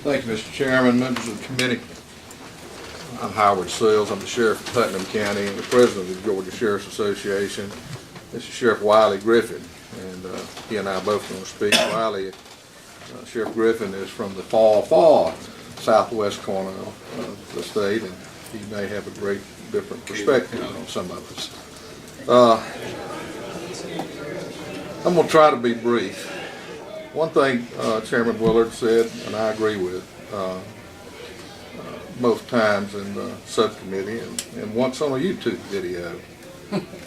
Thank you, Mr. Chairman, members of the committee. I'm Howard Sills. I'm the sheriff of Putnam County and the president of the Georgia Sheriff's Association. This is Sheriff Wiley Griffin, and he and I are both going to speak. Wiley, Sheriff Griffin is from the far southwest corner of the state, and he may have a great different perspective on some of us. I'm going to try to be brief. One thing Chairman Willard said, and I agree with most times in the subcommittee and once on a YouTube video,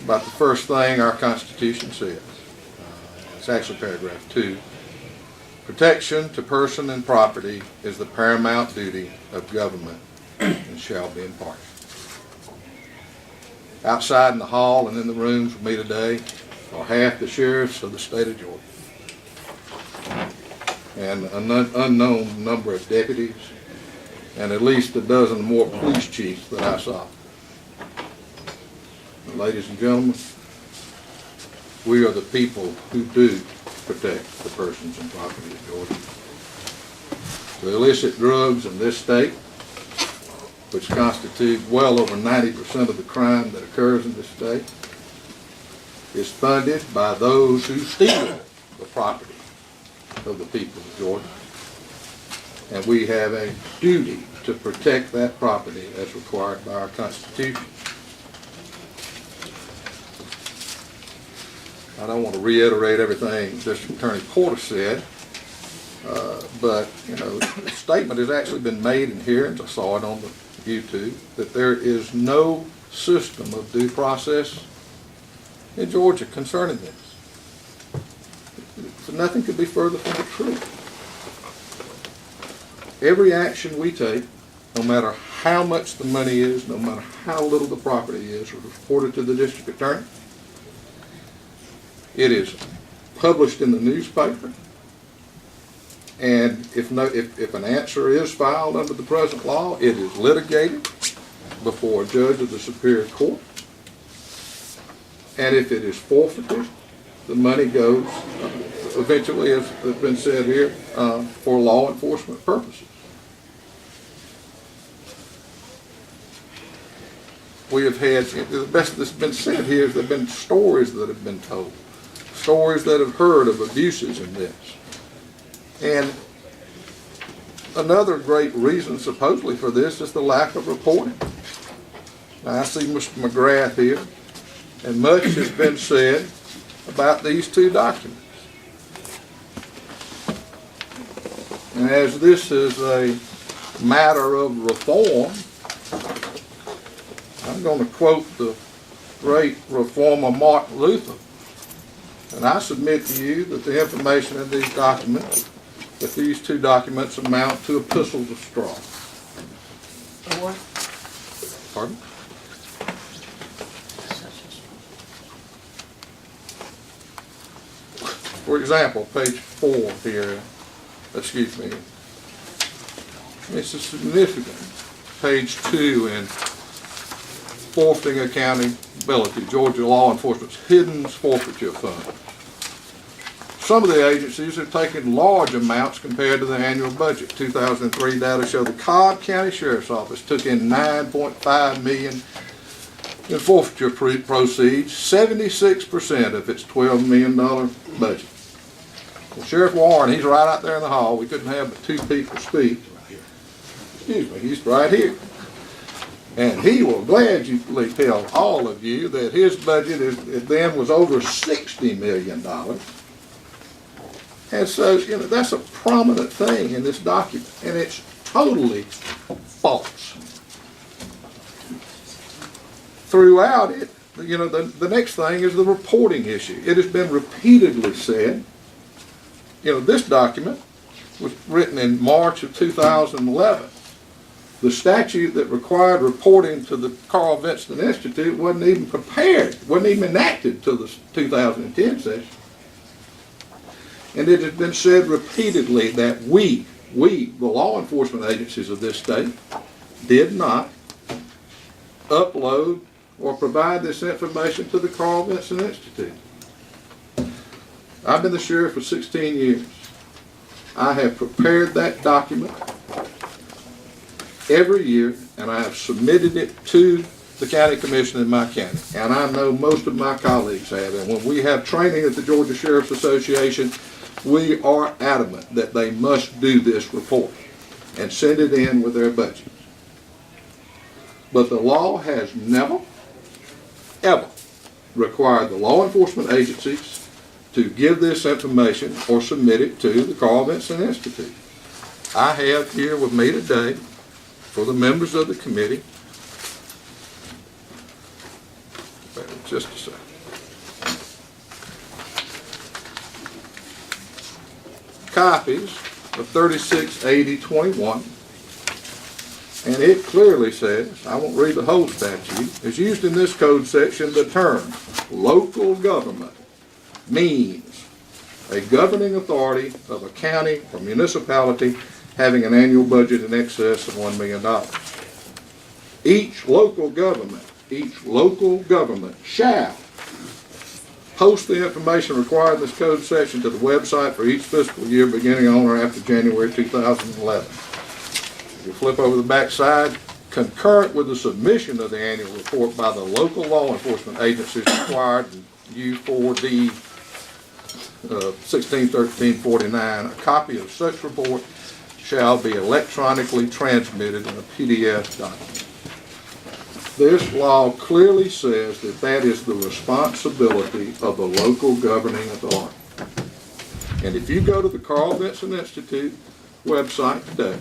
about the first thing our Constitution says. It's actually paragraph 2. Protection to person and property is the paramount duty of government and shall be impartial. Outside in the hall and in the rooms with me today are half the sheriffs of the state of Georgia and an unknown number of deputies and at least a dozen more police chiefs that I saw. Ladies and gentlemen, we are the people who do protect the persons and property of Georgia. The illicit drugs in this state, which constitute well over 90% of the crime that occurs in this state, is funded by those who steal the property of the people of Georgia. And we have a duty to protect that property as required by our Constitution. I don't want to reiterate everything District Attorney Porter said, but the statement has actually been made in hearings. I saw it on the YouTube that there is no system of due process in Georgia concerning this. So nothing could be further from the truth. Every action we take, no matter how much the money is, no matter how little the property is, reported to the district attorney. It is published in the newspaper, and if an answer is filed under the present law, it is litigated before a judge of the Superior Court. And if it is forfeited, the money goes eventually, as has been said here, for law enforcement purposes. We have had, the best that's been said here is there have been stories that have been told, stories that have heard of abuses in this. And another great reason supposedly for this is the lack of reporting. Now I see Mr. McGrath here, and much has been said about these two documents. And as this is a matter of reform, I'm going to quote the great reformer Martin Luther. And I submit to you that the information in these documents, that these two documents amount to epistles of straw. What? Pardon? For example, page 4 here, excuse me, this is significant. Page 2 in Forfeiting Accountability, Georgia Law Enforcement's Hidden Forfeiture Fund. Some of the agencies have taken large amounts compared to the annual budget. 2003 data show the Cobb County Sheriff's Office took in $9.5 million in forfeiture proceeds, 76% of its $12 million budget. Well, Sheriff Warren, he's right out there in the hall. We couldn't have but 2 people speak. Excuse me, he's right here. And he will gladly tell all of you that his budget then was over $60 million. And so, that's a prominent thing in this document, and it's totally false. Throughout it, the next thing is the reporting issue. It has been repeatedly said, this document was written in March of 2011. The statute that required reporting to the Carl Vincent Institute wasn't even prepared, wasn't even enacted till the 2010 session. And it has been said repeatedly that we, the law enforcement agencies of this state, did not upload or provide this information to the Carl Vincent Institute. I've been the sheriff for 16 years. I have prepared that document every year, and I have submitted it to the county commission in my county. And I know most of my colleagues have. And when we have training at the Georgia Sheriff's Association, we are adamant that they must do this report and send it in with their budget. But the law has never, ever required the law enforcement agencies to give this information or submit it to the Carl Vinson Institute. I have here with me today, for the members of the committee, just a second. Copies of 368021, and it clearly says, I won't read the whole statute, is used in this code section, the term local government means a governing authority of a county or municipality having an annual budget in excess of $1 million. Each local government shall post the information required in this code section to the website for each fiscal year beginning on or after January 2011. If you flip over the back side, concurrent with the submission of the annual report by the local law enforcement agencies required U4D 161349, a copy of such report shall be electronically transmitted in a PDF document. This law clearly says that that is the responsibility of the local governing authority. And if you go to the Carl Vinson Institute website today,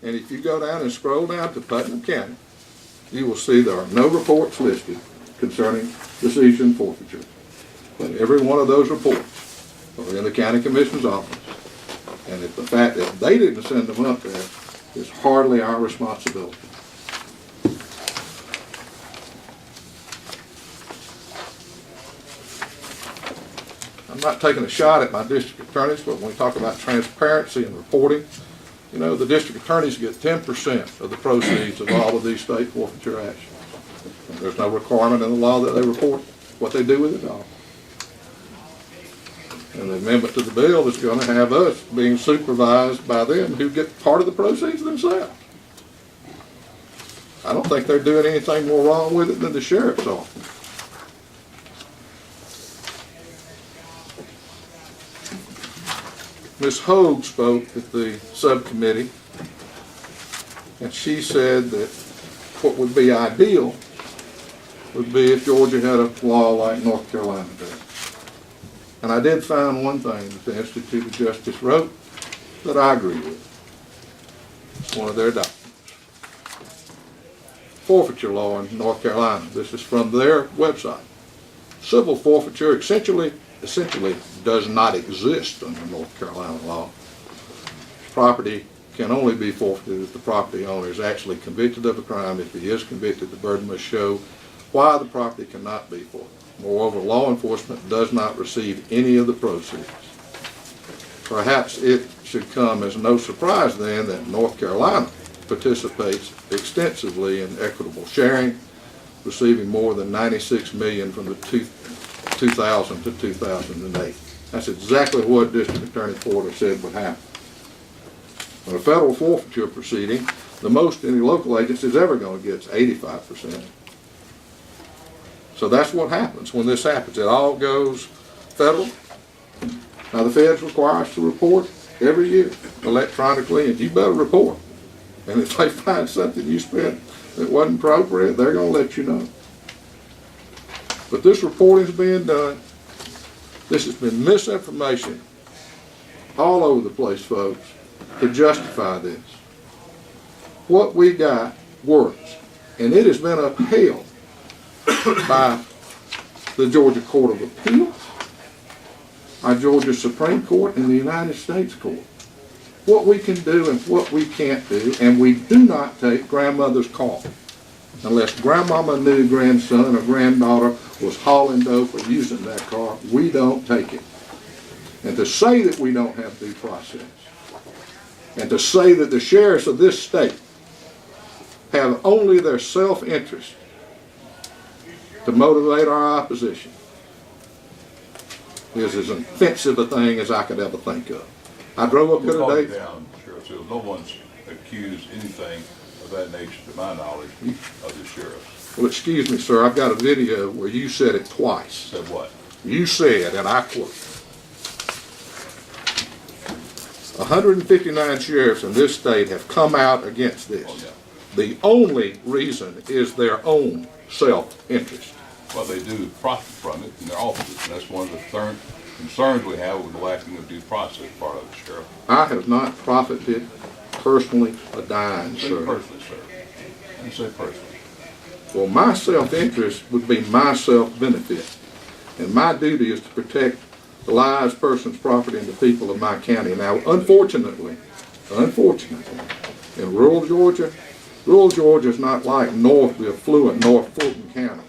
and if you go down and scroll down to Putnam County, you will see there are no reports listed concerning the seizure and forfeiture. But every one of those reports are in the county commission's office. And if the fact that they didn't send them up there is hardly our responsibility. I'm not taking a shot at my district attorneys, but when we talk about transparency and reporting, you know, the district attorneys get 10% of the proceeds of all of these state forfeiture actions. And there's no requirement in the law that they report what they do with it all. And the amendment to the bill is going to have us being supervised by them who get part of the proceeds themselves. I don't think they're doing anything more wrong with it than the sheriff's office. Ms. Hogue spoke at the subcommittee, and she said that what would be ideal would be if Georgia had a law like North Carolina does. And I did find one thing that the Institute of Justice wrote that I agree with. It's one of their documents. Forfeiture law in North Carolina. This is from their website. Civil forfeiture essentially does not exist under North Carolina law. Property can only be forfeited if the property owner is actually convicted of a crime. If he is convicted, the burden must show why the property cannot be forfeited. Moreover, law enforcement does not receive any of the proceeds. Perhaps it should come as no surprise then that North Carolina participates extensively in equitable sharing, receiving more than $96 million from the 2000 to 2008. That's exactly what District Attorney Porter said would happen. In a federal forfeiture proceeding, the most any local agency is ever going to get is 85%. So that's what happens when this happens. It all goes federal. Now the feds require us to report every year electronically, and you better report. And if they find something you spent that wasn't appropriate, they're going to let you know. But this reporting is being done. This has been misinformation all over the place, folks, to justify this. What we got works, and it has been upheld by the Georgia Court of Appeals, our Georgia Supreme Court, and the United States Court. What we can do and what we can't do, and we do not take grandmother's car unless grandmama knew grandson or granddaughter was hauling dope or using that car. We don't take it. And to say that we don't have due process, and to say that the sheriffs of this state have only their self-interest to motivate our opposition is as offensive a thing as I could ever think of. I drove up here today. Down, Sheriff Sills. No one's accused anything of that nature, to my knowledge, of the sheriffs. Well, excuse me, sir, I've got a video where you said it twice. Said what? You said, and I quote, 159 sheriffs in this state have come out against this. Oh, yeah. The only reason is their own self-interest. Well, they do profit from it in their offices, and that's one of the concerns we have with the lacking of due process part of the sheriff. I have not profited personally a dime, Say sir. personally, sir. You say personally. Well, my self-interest would be my self-benefit. And my duty is to protect the lives, persons, property, and the people of my county. Now, unfortunately, in rural Georgia is not like the affluent North Fulton County.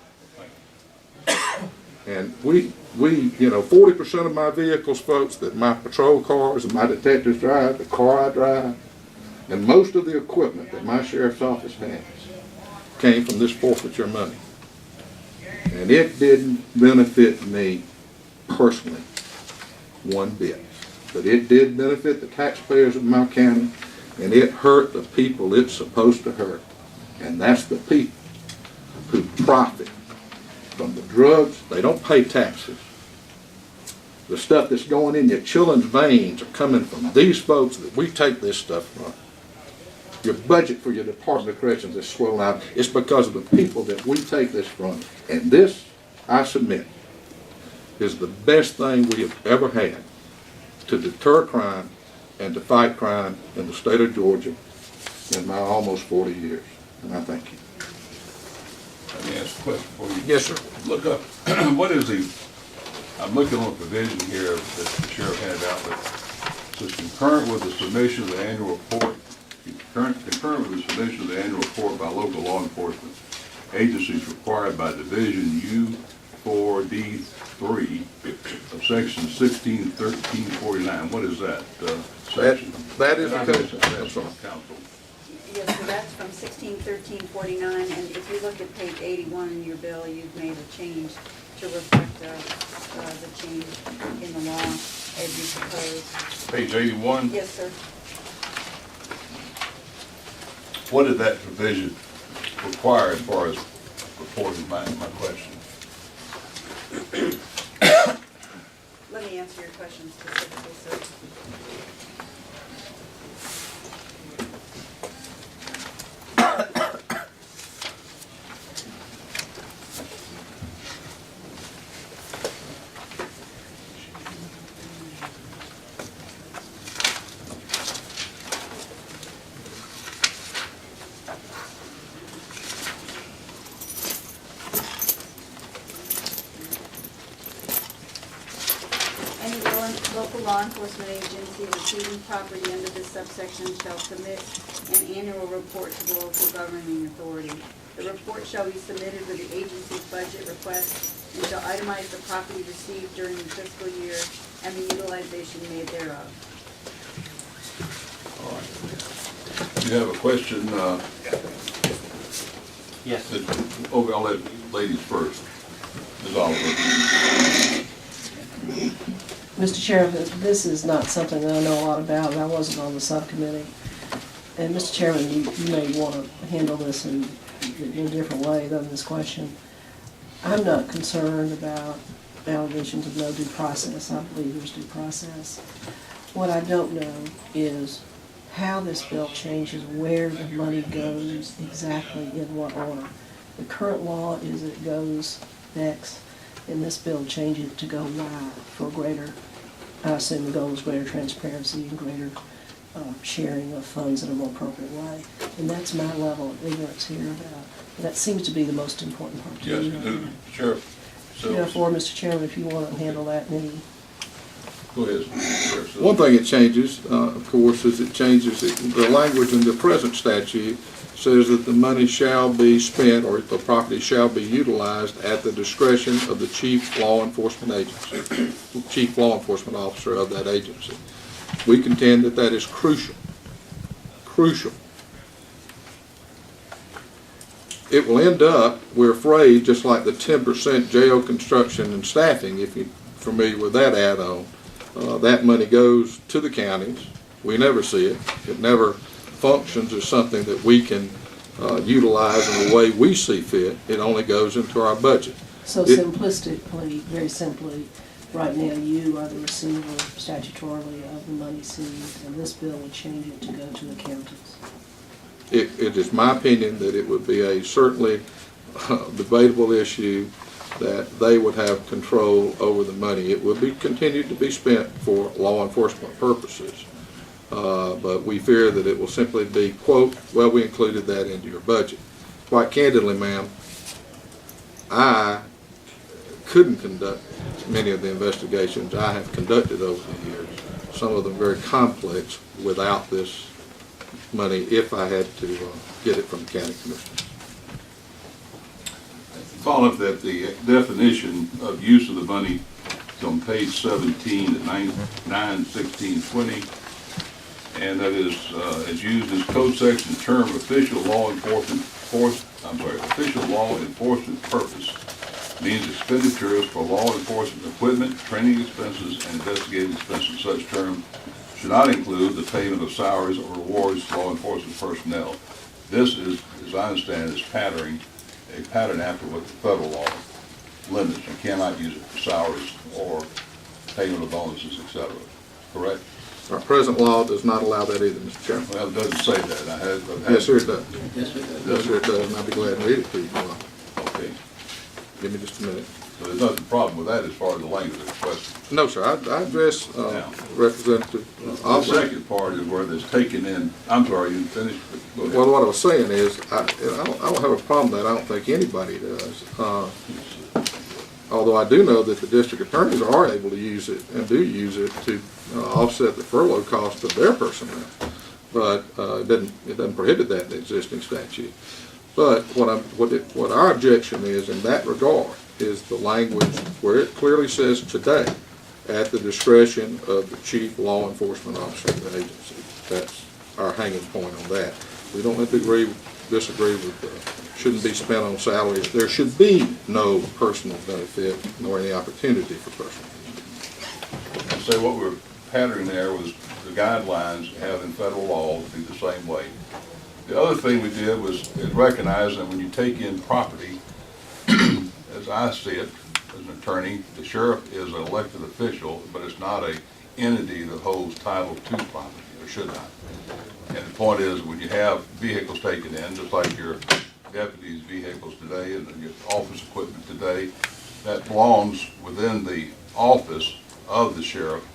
And we, 40% of my vehicles, folks, that my patrol cars and my detectives drive, the car I drive, and most of the equipment that my sheriff's office has came from this forfeiture money. And it didn't benefit me personally one bit. But it did benefit the taxpayers of my county, and it hurt the people it's supposed to hurt. And that's the people who profit from the drugs. They don't pay taxes. The stuff that's going in your children's veins are coming from these folks that we take this stuff from. Your budget for your Department of Corrections is swollen out. It's because of the people that we take this from. And this, I submit, is the best thing we have ever had to deter crime and to fight crime in the state of Georgia in my almost 40 years. And I thank you. Let me ask a question for you. Yes, sir. Look up, what is I'm looking on a provision here that the sheriff handed out that says concurrent with the submission of the annual report, concurrent with the submission of the annual report by local law enforcement agencies required by Division U4D3 of Section 161349. What is that section? That is I'm sorry, counsel. Yes, so that's from 161349, and if you look at page 81 in your bill, you've made a change to reflect the change in the law as you propose. Page 81? Yes, sir. What did that provision require as far as reporting my question? Let me answer your question specifically, sir. Local law enforcement agency receiving property under this subsection shall submit an annual report to the local governing authority. The report shall be submitted with the agency's budget request and shall itemize the property received during the fiscal year and the utilization made thereof. All right. You have a question? Yes. I'll let ladies first. Ms. Oliver. Mr. Chairman, this is not something that I know a lot about, and I wasn't on the subcommittee. And Mr. Chairman, you may want to handle this in a different way than this question. I'm not concerned about allegations of no due process. I believe there's due process. What I don't know is how this bill changes where the money goes exactly in what order. The current law is it goes X, and this bill changes it to go Y for greater, I assume the goal is greater transparency and greater sharing of funds in a more appropriate way. And that's my level of ignorance here about. That seems to be the most important part to me. Yes, Sheriff. Therefore, Mr. Chairman, if you want to handle that in any. Go ahead, Sheriff. Sills. One thing it changes, of course, is it changes the language in the present statute says that the money shall be spent or the property shall be utilized at the discretion of the chief law enforcement agency, chief law enforcement officer of that agency. We contend that that is crucial. Crucial. It will end up, we're afraid, just like the 10% jail construction and staffing, if you're familiar with that add-on, that money goes to the counties. We never see it. It never functions as something that we can utilize in the way we see fit. It only goes into our budget. So It- simplistically, very simply, right now you are the receiver statutorily of the money seized, and this bill would change it to go to accountants. It is my opinion that it would be a certainly debatable issue that they would have control over the money. It would be continued to be spent for law enforcement purposes. But we fear that it will simply be, quote, well, we included that into your budget. Quite candidly, ma'am, I couldn't conduct many of the investigations I have conducted over the years, some of them very complex, without this money if I had to get it from the county commissioners. Following up that, the definition of use of the money is on page 17 at 9/16/20, and that is used as code section term official law enforcement purpose means expenditures for law enforcement equipment, training expenses, and investigative expenses. Such term should not include the payment of salaries or rewards to law enforcement personnel. This is, as I understand, is a pattern after what the federal law limits. You cannot use it for salaries or payment of bonuses, etc. Correct? Our present law does not allow that either, Mr. Chairman. Well, it doesn't say that. Yes, sir, it does. Yes, we do. Yes, sir, it does, and I'll be glad to read it to you. Okay. Give me just a minute. So there's nothing problem with that as far as the language of the question. No, sir, I address Representative The Osborne. second part is where there's taken in, I'm sorry, you finished? Go ahead. Well, what I was saying is, I don't have a problem with that. I don't think anybody does. Although I do know that the district attorneys are able to use it and do use it to offset the furlough cost of their personnel. But it doesn't prohibit that in the existing statute. But what our objection is in that regard is the language where it clearly says today, at the discretion of the chief law enforcement officer of the agency. That's our hanging point on that. We don't have to disagree with shouldn't be spent on salaries. There should be no personal benefit nor any opportunity for personal benefit. So what we're patterning there was the guidelines you have in federal law to be the same way. The other thing we did was recognize that when you take in property, as I see it, as an attorney, the sheriff is an elected official, but it's not an entity that holds title to property, or should not. And the point is, when you have vehicles taken in, just like your deputies' vehicles today and your office equipment today, that belongs within the office of the sheriff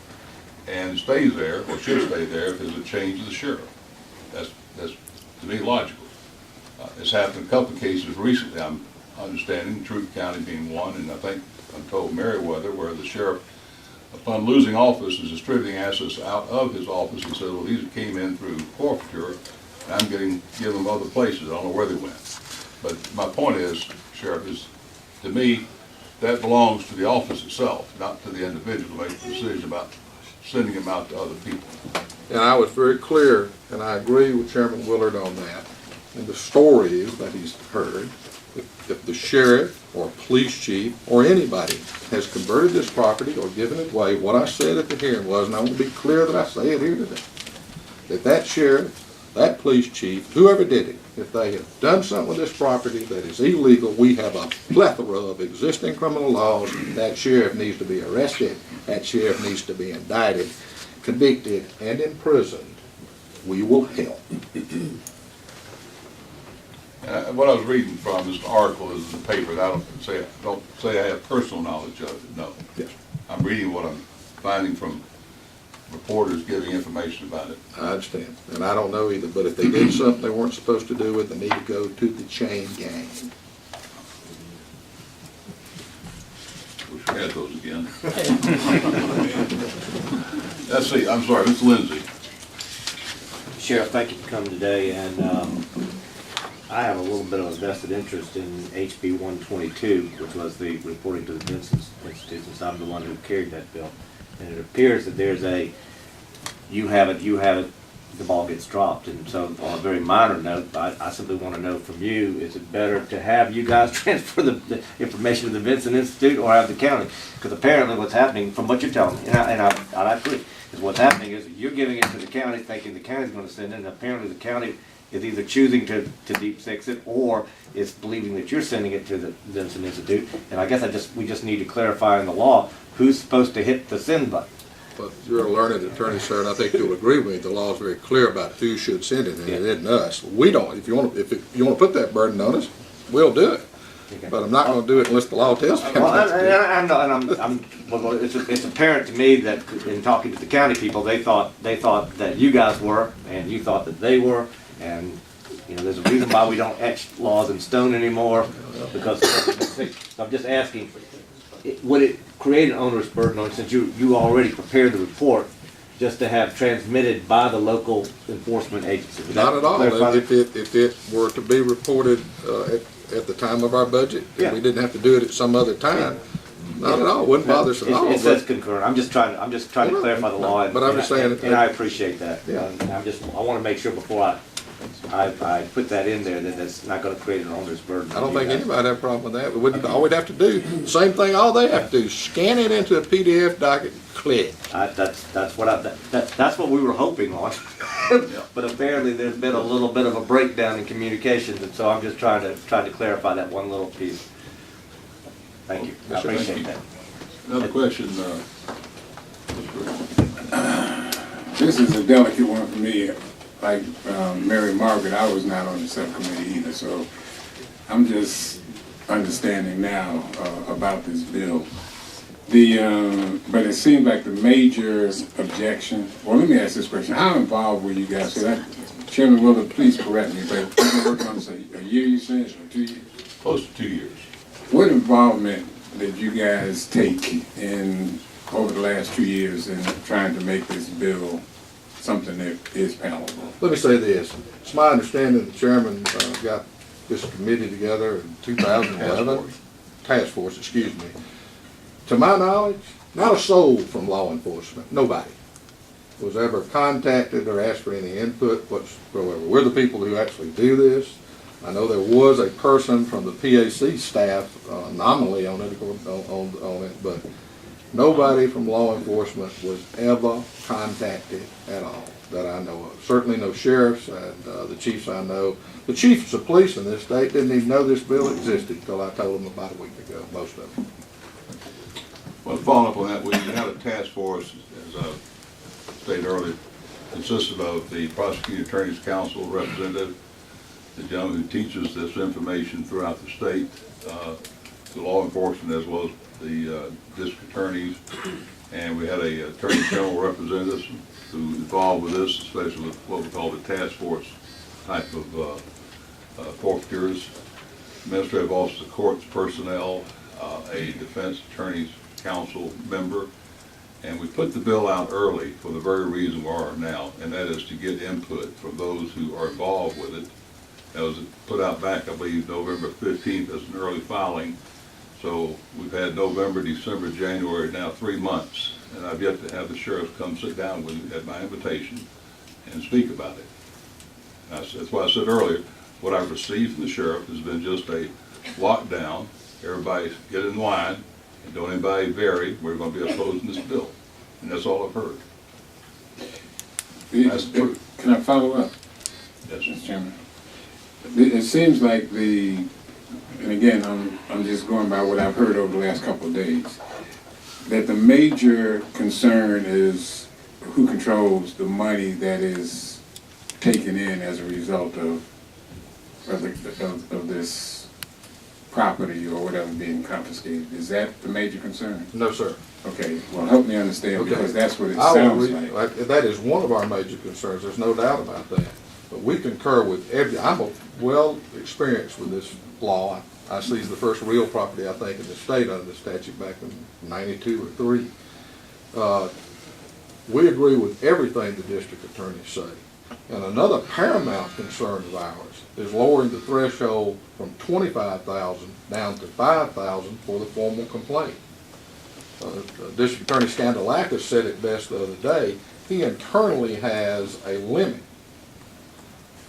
and stays there, or should stay there if there's a change of the sheriff. That's to me logical. It's happened in a couple of cases recently, I'm understanding, Troup County being one, and I think I'm told Meriwether, where the sheriff, upon losing office, is distributing assets out of his office. He said, well, these came in through forfeiture, and I'm give them other places. I don't know where they went. But my point is, Sheriff, is to me, that belongs to the office itself, not to the individual to make the decision about sending them out to other people. And I was very clear, and I agree with Chairman Willard on that. And the stories that he's heard, if the sheriff or police chief or anybody has converted this property or given it away, what I said at the hearing was, and I want to be clear that I say it here today, that sheriff, that police chief, whoever did it, if they have done something with this property that is illegal, we have a plethora of existing criminal laws. That sheriff needs to be arrested. That sheriff needs to be indicted, convicted, and imprisoned. We will help. What I was reading from is an article is in the paper. And I don't say I have personal knowledge of it. No. Yes. I'm reading what I'm finding from reporters giving information about it. I understand, and I don't know either, but if they did something they weren't supposed to do, they need to go to the chain gang. Wish we had those again. Let's see, I'm sorry, Mr. Lindsay. Sheriff, thank you for coming today, and I have a little bit of a vested interest in HB 122, which was the reporting to the Defense Institute, since I'm the one who carried that bill. And it appears that there's you have it, the ball gets dropped. And so on a very minor note, I simply want to know from you, is it better to have you guys transfer the information to the Vincent Institute or have the county? Because apparently what's happening, from what you're telling me, and I agree, is what's happening is you're giving it to the county, thinking the county's gonna send it, and apparently the county is either choosing to deep six it, or is believing that you're sending it to the Vincent Institute. And I guess we just need to clarify in the law, who's supposed to hit the send button. But you're a learned attorney, sir, and I think you'll agree with me, the law is very clear about who should send it, and it isn't us. We don't, if you want to put that burden on us, we'll do it. Okay. But I'm not gonna do it unless the law tells me. Well, it's apparent to me that in talking to the county people, they thought that you guys were, and you thought that they were, and, you know, there's a reason why we don't etch laws in stone anymore, because I'm just asking, would it create an onerous burden on, since you already prepared the report, just to have transmitted by the local enforcement agency? Not at all. If it were to be reported at the time of our budget, and we didn't have to do it at some other time, not at all. Wouldn't bother us at all. It says concurrent. I'm just trying to clarify the law. But I'm just saying, and I appreciate that. Yeah. I want to make sure before I put that in there that that's not going to create an onerous burden. I don't think anybody have a problem with that. All we'd have to do, same thing, all they have to do, scan it into a PDF document, click. That's what we were hoping on. But apparently there's been a little bit of a breakdown in communications, and so I'm just trying to clarify that one little piece. Thank you. I appreciate that. Another question, This is a delicate one for me. Like Mary Margaret, I was not on the subcommittee either, so I'm just understanding now about this bill. But it seemed like the major objection, well, let me ask this question. How involved were you guys? Chairman Willard, please correct me, but you've been working on this a year, you said, or 2 years? close to 2 years. What involvement did you guys take over the last 2 years in trying to make this bill something that is palatable? Let me say this. It's my understanding the chairman got this committee together in 2011. Task force, excuse me. To my knowledge, not a soul from law enforcement, nobody, was ever contacted or asked for any input whatsoever. We're the people who actually do this. I know there was a person from the PAC staff nominally on it, but nobody from law enforcement was ever contacted at all that I know of. Certainly no sheriffs, and the chiefs I know. The chiefs of police in this state didn't even know this bill existed until I told them about a week ago, most of them. Well, following up on that, we had a task force, as I stated earlier, consisted of the Prosecuting Attorneys Council representative, the gentleman who teaches this information throughout the state, the law enforcement as well as the district attorneys, and we had a attorney general representative who involved with this, especially with what we call the task force type of forfeitures, administrative office of courts personnel, a defense attorney's council member, and we put the bill out early for the very reason we are now, and that is to get input from those who are involved with it. That was put out back, I believe, November 15th as an early filing. So we've had November, December, January, now 3 months, and I've yet to have the sheriff come sit down with me at my invitation and speak about it. That's why I said earlier, what I've received from the sheriff has been just a lockdown. Everybody get in line, and don't anybody vary. We're going to be opposing this bill, and that's all I've heard. That's true. Can I follow up? Yes, Mr. Chairman? It seems like and again, I'm just going by what I've heard over the last couple of days, that the major concern is who controls the money that is taken in as a result of this property or whatever being confiscated. Is that the major concern? No, sir. Okay, well, help me understand, Okay. because that's what it sounds like. That is one of our major concerns, there's no doubt about that. But we concur with I'm well experienced with this law. I seized the first real property, I think, in the state under the statute back in 92 or 3. We agree with everything the district attorneys say. And another paramount concern of ours is lowering the threshold from $25,000 down to $5,000 for the formal complaint. District Attorney Scandalakis said it best the other day. He internally has a limit,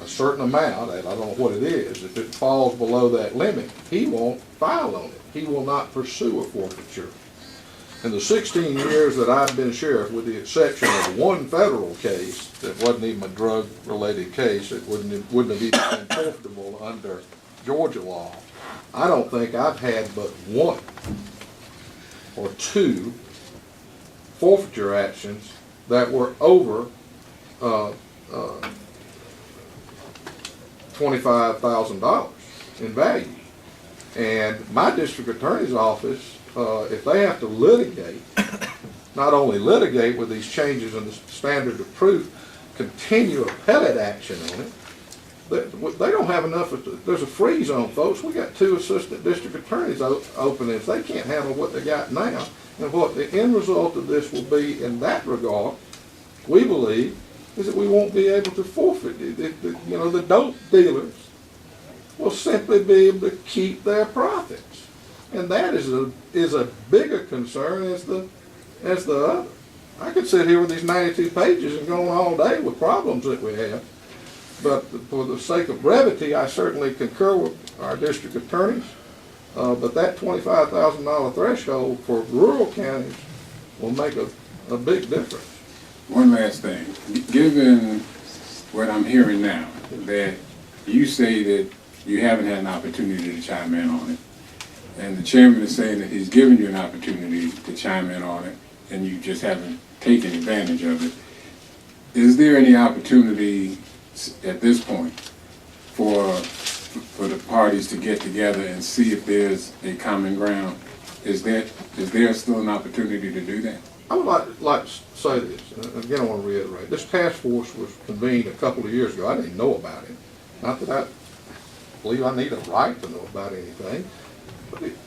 a certain amount, and I don't know what it is. If it falls below that limit, he won't file on it. He will not pursue a forfeiture. In the 16 years that I've been sheriff, with the exception of one federal case that wasn't even a drug-related case, it wouldn't have even been forfeitable under Georgia law, I don't think I've had but one or two forfeiture actions that were over $25,000 in value. And my district attorney's office, if they have to litigate, not only litigate with these changes in the standard of proof, continue appellate action on it, they don't have enough. There's a freeze on, folks. We got 2 assistant district attorneys openings. They can't handle what they got now. And what the end result of this will be in that regard, we believe, is that we won't be able to forfeit. The dope dealers will simply be able to keep their profits. And that is a bigger concern as the other. I could sit here with these 92 pages and go on all day with problems that we have. But for the sake of brevity, I certainly concur with our district attorneys. But that $25,000 threshold for rural counties will make a big difference. One last thing. Given what I'm hearing now, that you say that you haven't had an opportunity to chime in on it, and the chairman is saying that he's given you an opportunity to chime in on it, and you just haven't taken advantage of it, is there any opportunity at this point for the parties to get together and see if there's a common ground? Is there still an opportunity to do that? I would like to say this, and again I want to reiterate, this task force was convened a couple of years ago. I didn't know about it. Not that I believe I need a right to know about anything, but it's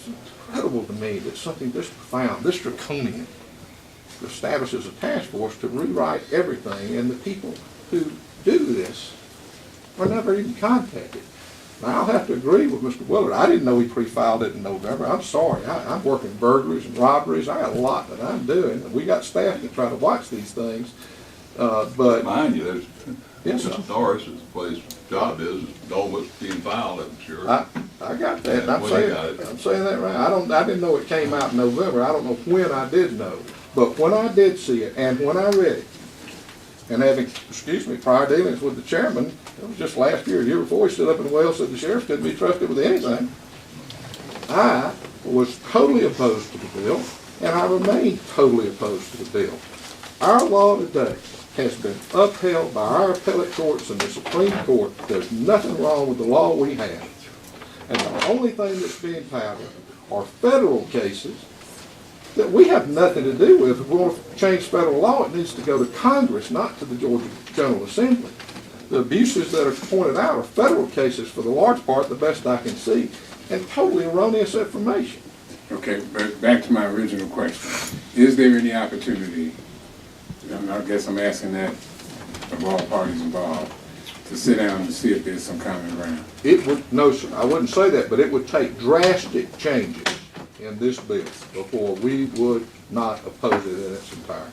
incredible to me that something this profound, this draconian, establishes a task force to rewrite everything, and the people who do this are never even contacted. Now, I'll have to agree with Mr. Willard. I didn't know he pre-filed it in November. I'm sorry. I'm working burglaries and robberies. I got a lot that I'm doing. And we got staff that try to watch these things. But Mind you, yes, Mr. Norris, the place job is know what's being filed, I'm sure. I got that. And I'm saying that right. I didn't know it came out in November. I don't know when I did know. But when I did see it and when I read it, and having, prior dealings with the chairman, it was just last year, year before, he stood up in Wales and said the sheriff couldn't be trusted with anything. I was totally opposed to the bill, and I remain totally opposed to the bill. Our law today has been upheld by our appellate courts and the Supreme Court. There's nothing wrong with the law we have. And the only thing that's being touted are federal cases that we have nothing to do with. If we want to change federal law, it needs to go to Congress, not to the Georgia General Assembly. The abuses that are pointed out are federal cases for the large part, the best I can see, and totally erroneous information. Okay, but back to my original question. Is there any opportunity, I guess I'm asking that of all parties involved, to sit down and see if there's some common ground? It would, no sir, I wouldn't say that, but it would take drastic changes in this bill before we would not oppose it in its entirety.